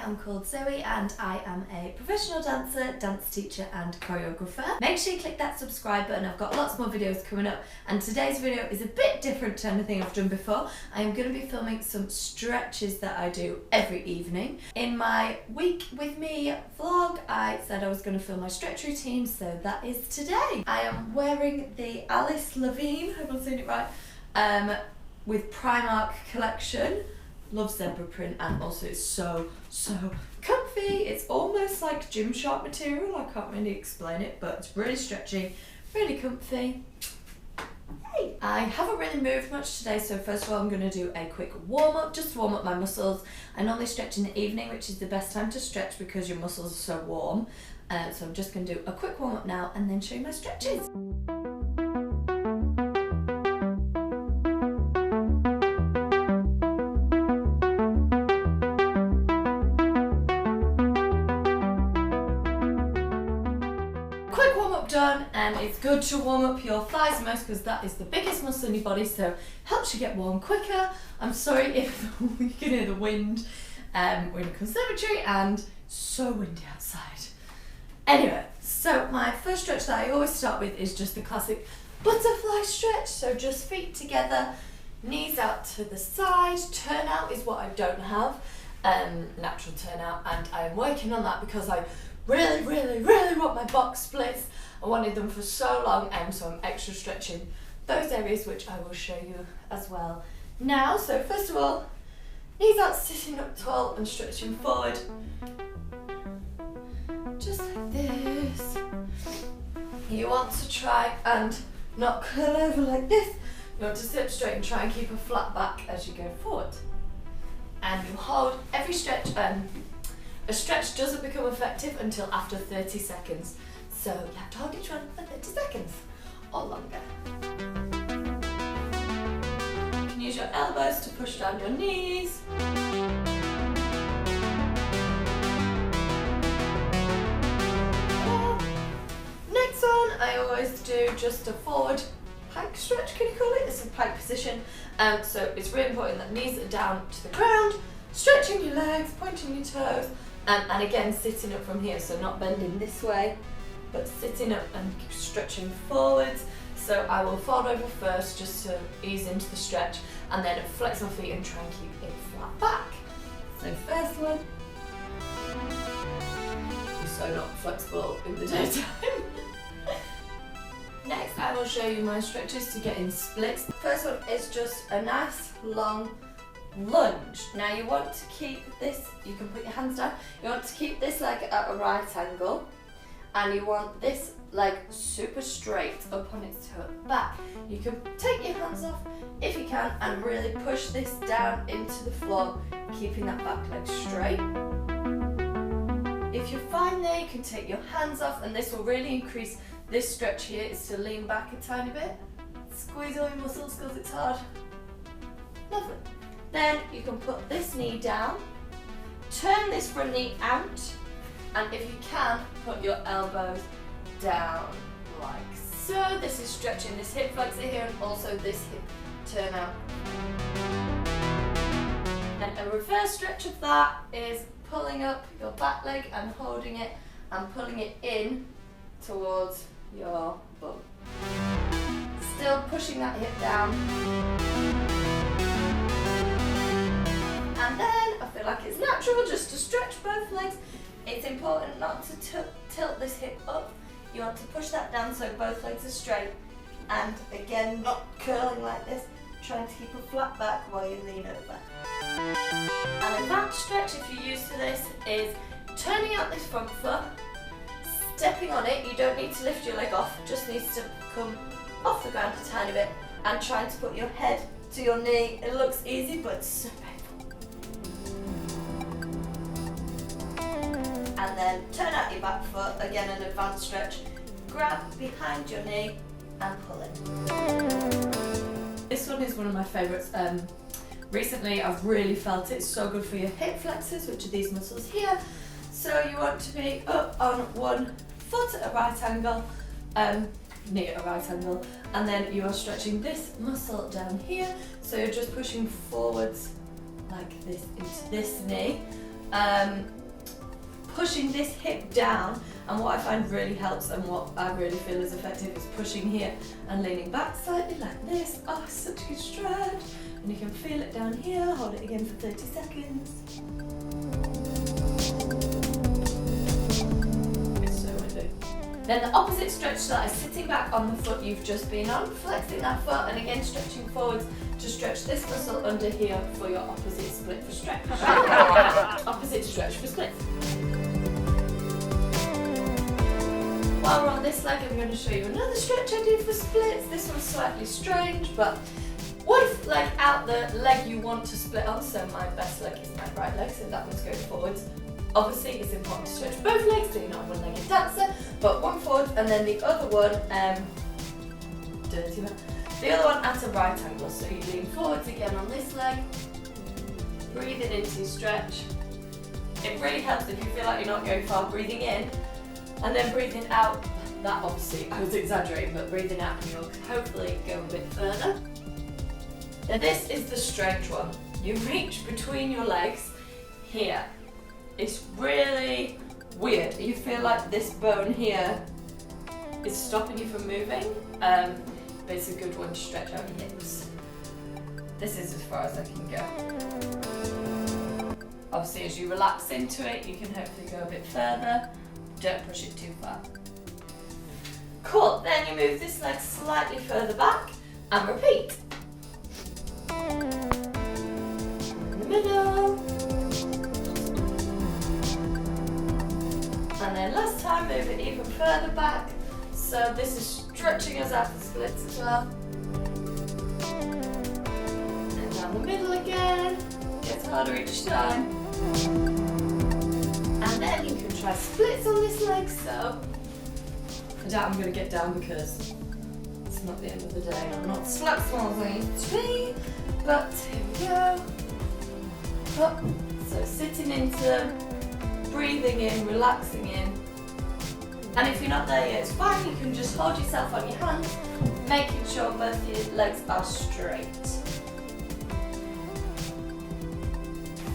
I'm called Zoe and I am a professional dancer, dance teacher and choreographer. Make sure you click that subscribe button. I've got lots more videos coming up and today's video is a bit different to anything I've done before. I am going to be filming some stretches that I do every evening. In my week with me vlog I said I was going to film my stretch routine, so that is today. I am wearing the Alice Levine, hope I'm saying it right, with Primark collection. Love zebra print and also it's so comfy. It's almost like Gymshark material. I can't really explain it, but it's really stretchy, really comfy. Hey. I haven't really moved much today, so first of all I'm going to do a quick warm up, just to warm up my muscles. I normally stretch in the evening, which is the best time to stretch because your muscles are so warm. So I'm just going to do a quick warm up now and then show you my stretches. Quick warm up done, and it's good to warm up your thighs most because that is the biggest muscle in your body, so helps you get warm quicker. I'm sorry if you can hear the wind. We're in a conservatory and so windy outside. Anyway, so my first stretch that I always start with is just the classic butterfly stretch. So just feet together, knees out to the side. Turnout is what I don't have, natural turnout, and I'm working on that because I really want my box splits. I wanted them for so long, and so I'm extra stretching those areas, which I will show you as well now. So first of all, knees out, sitting up tall and stretching forward, just like this. You want to try and not curl over like this. You want to sit up straight and try and keep a flat back as you go forward. And you hold every stretch. A stretch doesn't become effective until after 30 seconds. So you have to hold each one for 30 seconds or longer. You can use your elbows to push down your knees. Next one, I always do just a forward pike stretch, can you call it? It's a pike position. So it's really important that knees are down to the ground, stretching your legs, pointing your toes. And again, sitting up from here, so not bending this way, but sitting up and stretching forwards. So I will fold over first just to ease into the stretch, and then flex my feet and try and keep it flat back. So first one. I'm so not flexible in the daytime. Next, I will show you my stretches to get in splits. First one is just a nice long lunge. Now you want to keep this, you can put your hands down, you want to keep this leg at a right angle, and you want this leg super straight up on its back. You can take your hands off if you can and really push this down into the floor, keeping that back leg straight. If you're fine there, you can take your hands off, and this will really increase this stretch here, is to lean back a tiny bit, squeeze all your muscles because it's hard. Lovely. Then you can put this knee down, turn this front knee out, and if you can, put your elbows down like so. This is stretching this hip flexor here and also this hip turn out. And a reverse stretch of that is pulling up your back leg and holding it and pulling it in towards your bum. Still pushing that hip down. And then I feel like it's natural just to stretch both legs. It's important not to tilt this hip up. You want to push that down so both legs are straight. And again, not curling like this, trying to keep a flat back while you lean over. An advanced stretch, if you're used to this, is turning out this front foot, stepping on it. You don't need to lift your leg off, just needs to come off the ground a tiny bit, and trying to put your head to your knee. It looks easy, but it's so painful. And then turn out your back foot, again an advanced stretch, grab behind your knee and pull it. This one is one of my favourites. Recently I've really felt it's so good for your hip flexors, which are these muscles here. So you want to be up on one foot at a right angle, knee at a right angle, and then you are stretching this muscle down here. So you're just pushing forwards like this into this knee. pushing this hip down, and what I find really helps and what I really feel is effective is pushing here and leaning back slightly like this. Oh, such a good stretch. And you can feel it down here. Hold it again for 30 seconds. It's so windy. Then the opposite stretch that is sitting back on the foot you've just been on, flexing that foot and again stretching forwards to stretch this muscle under here for your opposite split for stretch. Opposite stretch for splits. While we're on this leg, I'm going to show you another stretch I do for splits. This one's slightly strange, but what if, like, out the leg you want to split on? So my best leg is my right leg, so that one's going forwards. Obviously, it's important to stretch both legs, so you're not a one-legged dancer, but one forward and then the other one, dirty one. The other one at a right angle, so you lean forwards again on this leg, breathing into your stretch. It really helps if you feel like you're not going far, breathing in, and then breathing out. That obviously, I was exaggerating, but breathing out and you'll hopefully go a bit further. Now this is the strange one. You reach between your legs here. It's really weird. You feel like this bone here is stopping you from moving, but it's a good one to stretch out your hips. This is as far as I can go. Obviously, as you relax into it, you can hopefully go a bit further. Don't push it too far. Cool, then you move this leg slightly further back and repeat. In the middle. And then last time, move it even further back. So this is stretching us out for splits as well. And down the middle again. Gets harder each time. And then you can try splits on this leg, so I doubt I'm going to get down because it's not the end of the day and I'm not as flexible as I used to be, but here we go. Up. So sitting into them, breathing in, relaxing in, and if you're not there yet, it's fine, you can just hold yourself on your hands, making sure both your legs are straight.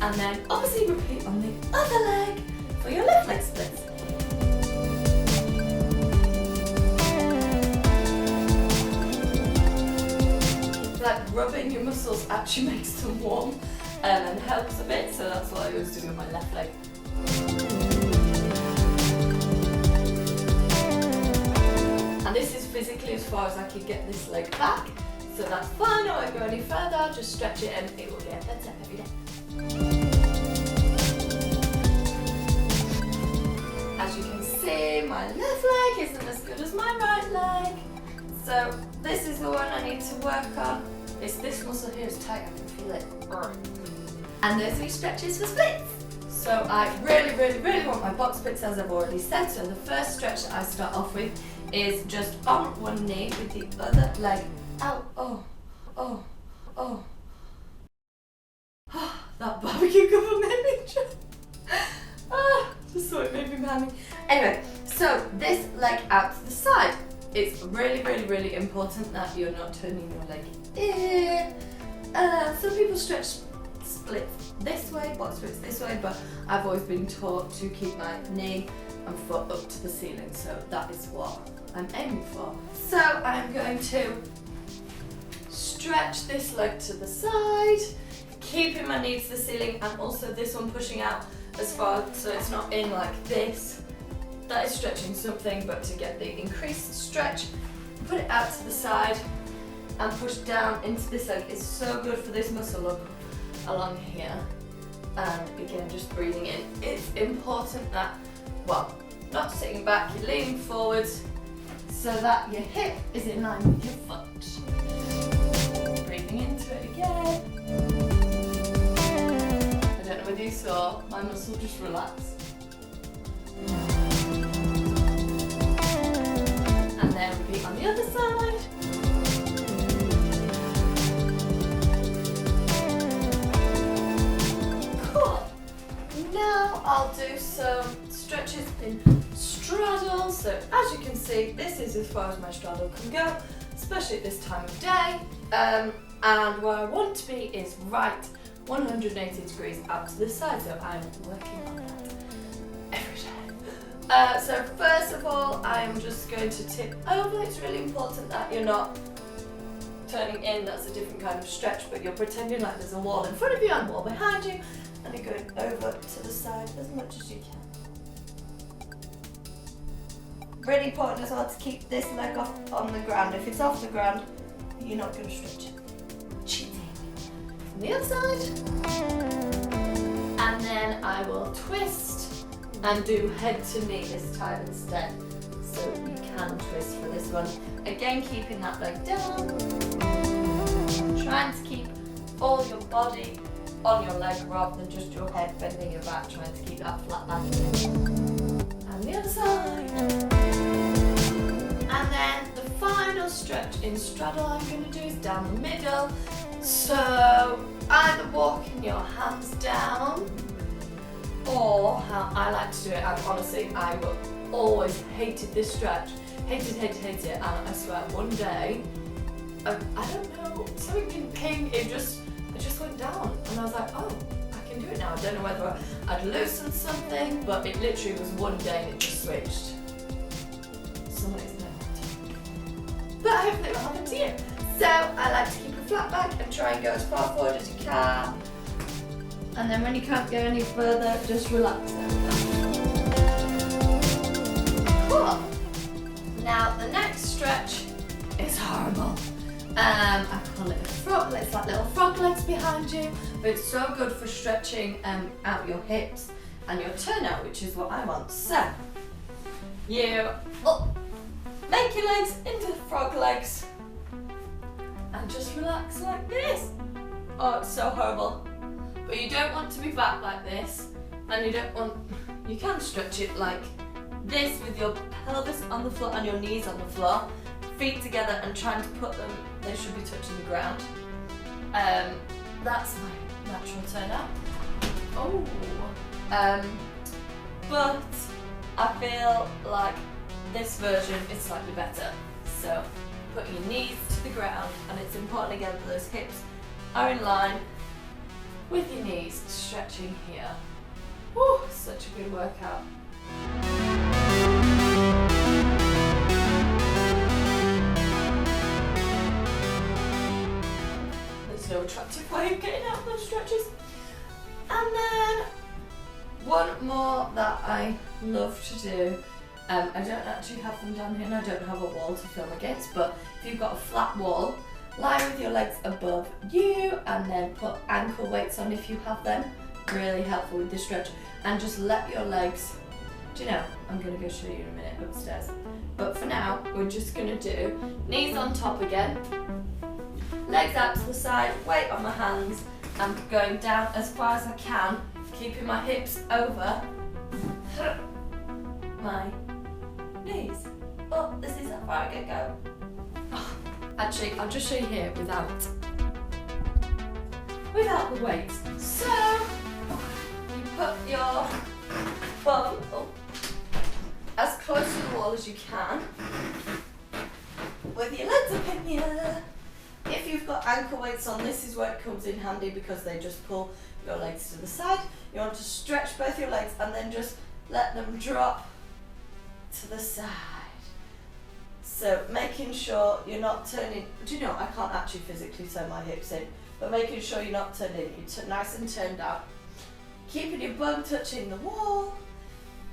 And then obviously repeat on the other leg for your left leg splits. Like rubbing your muscles actually makes them warm and helps a bit, so that's what I always do with my left leg. And this is physically as far as I can get this leg back, so that's fine, I won't go any further, I'll just stretch it and it will get better every day. As you can see, my left leg isn't as good as my right leg. So this is the one I need to work on. It's this muscle here is tight, I can feel it. And those are your stretches for splits. So I really want my box splits, as I've already said. So the first stretch that I start off with is just on one knee with the other leg out. Oh. That barbecue cover made me jump. Just so it made me panic. Anyway, so this leg out to the side. It's really important that you're not turning your leg in. Some people stretch splits this way, box splits this way, but I've always been taught to keep my knee and foot up to the ceiling, so that is what I'm aiming for. So I'm going to stretch this leg to the side, keeping my knee to the ceiling, and also this one pushing out as far so it's not in like this. That is stretching something, but to get the increased stretch, put it out to the side and push down into this leg. It's so good for this muscle up along here. And again, just breathing in. It's important that, well, not sitting back, you're leaning forwards so that your hip is in line with your foot. Breathing into it again. I don't know whether you saw, my muscle just relaxed. And then repeat on the other side. Cool. Now I'll do some stretches in straddle. So as you can see, this is as far as my straddle can go, especially at this time of day. And where I want to be is right 180 degrees out to this side, so I'm working on that every day. So first of all, I'm just going to tip over. It's really important that you're not turning in, that's a different kind of stretch, but you're pretending like there's a wall in front of you and a wall behind you, and you're going over to the side as much as you can. Really important as well to keep this leg off on the ground. If it's off the ground, you're not going to stretch it. Cheating. From the other side. And then I will twist and do head to knee this time instead. So you can twist for this one. Again, keeping that leg down. Trying to keep all your body on your leg rather than just your head bending your back, trying to keep that flat back. And the other side. And then the final stretch in straddle I'm going to do is down the middle. So either walking your hands down, or how I like to do it, and honestly I will always hated this stretch, hated it, and I swear one day, I don't know, something didn't ping, it just went down, and I was like, oh, I can do it now. I don't know whether I'd loosened something, but it literally was one day and it just switched. Someone is never. But hopefully it will happen to you. So I like to keep a flat back and try and go as far forward as you can. And then when you can't go any further, just relax there. Cool. Now the next stretch is horrible. I call it a frog. It's like little frog legs behind you, but it's so good for stretching out your hips and your turnout, which is what I want. So you make your legs into frog legs and just relax like this. Oh, it's so horrible. But you don't want to be back like this, and you can stretch it like this with your pelvis on the floor and your knees on the floor, feet together and trying to put them, they should be touching the ground. That's my natural turnout. Oh. But I feel like this version is slightly better. So put your knees to the ground, and it's important again that those hips are in line with your knees, stretching here. Woo, such a good workout. There's no attractive way of getting out of those stretches. And then one more that I love to do. I don't actually have them down here, and I don't have a wall to film against, but if you've got a flat wall, lie with your legs above you and then put ankle weights on if you have them. Really helpful with this stretch. And just let your legs, do you know, I'm going to go show you in a minute upstairs. But for now, we're just going to do knees on top again, legs out to the side, weight on my hands, and going down as far as I can, keeping my hips over my knees. Oh, this is how far I can go. Oh. Actually, I'll just show you here without the weights. So, you put your bum as close to the wall as you can with your legs up in the air. If you've got ankle weights on, this is where it comes in handy because they just pull your legs to the side. You want to stretch both your legs and then just let them drop to the side. So making sure you're not turning, do you know, I can't actually physically turn my hips in, but making sure you're not turning, you're nice and turned out. Keeping your bum touching the wall,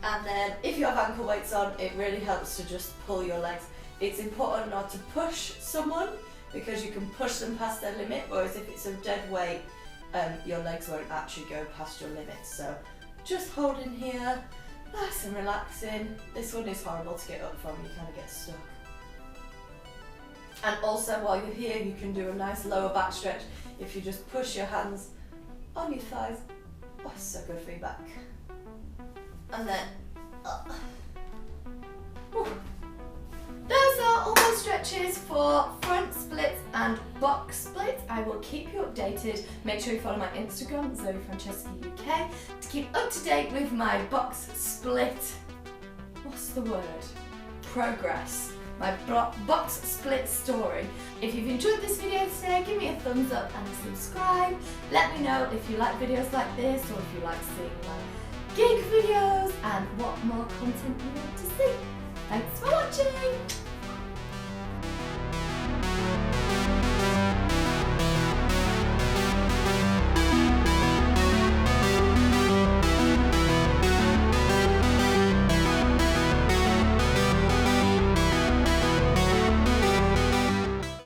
and then if you have ankle weights on, it really helps to just pull your legs. It's important not to push someone because you can push them past their limit, whereas if it's a dead weight, your legs won't actually go past your limit. So just holding here, nice and relaxing. This one is horrible to get up from, you kind of get stuck. And also while you're here, you can do a nice lower back stretch if you just push your hands on your thighs. Oh, it's so good for your back. And then, those are all my stretches for front splits and box splits. I will keep you updated. Make sure you follow my Instagram, Zoe Francesca UK, to keep up to date with my box split, what's the word? Progress. my box split story. If you've enjoyed this video today, give me a thumbs up and subscribe. Let me know if you like videos like this or if you like seeing my gig videos and what more content you want to see. Thanks for watching!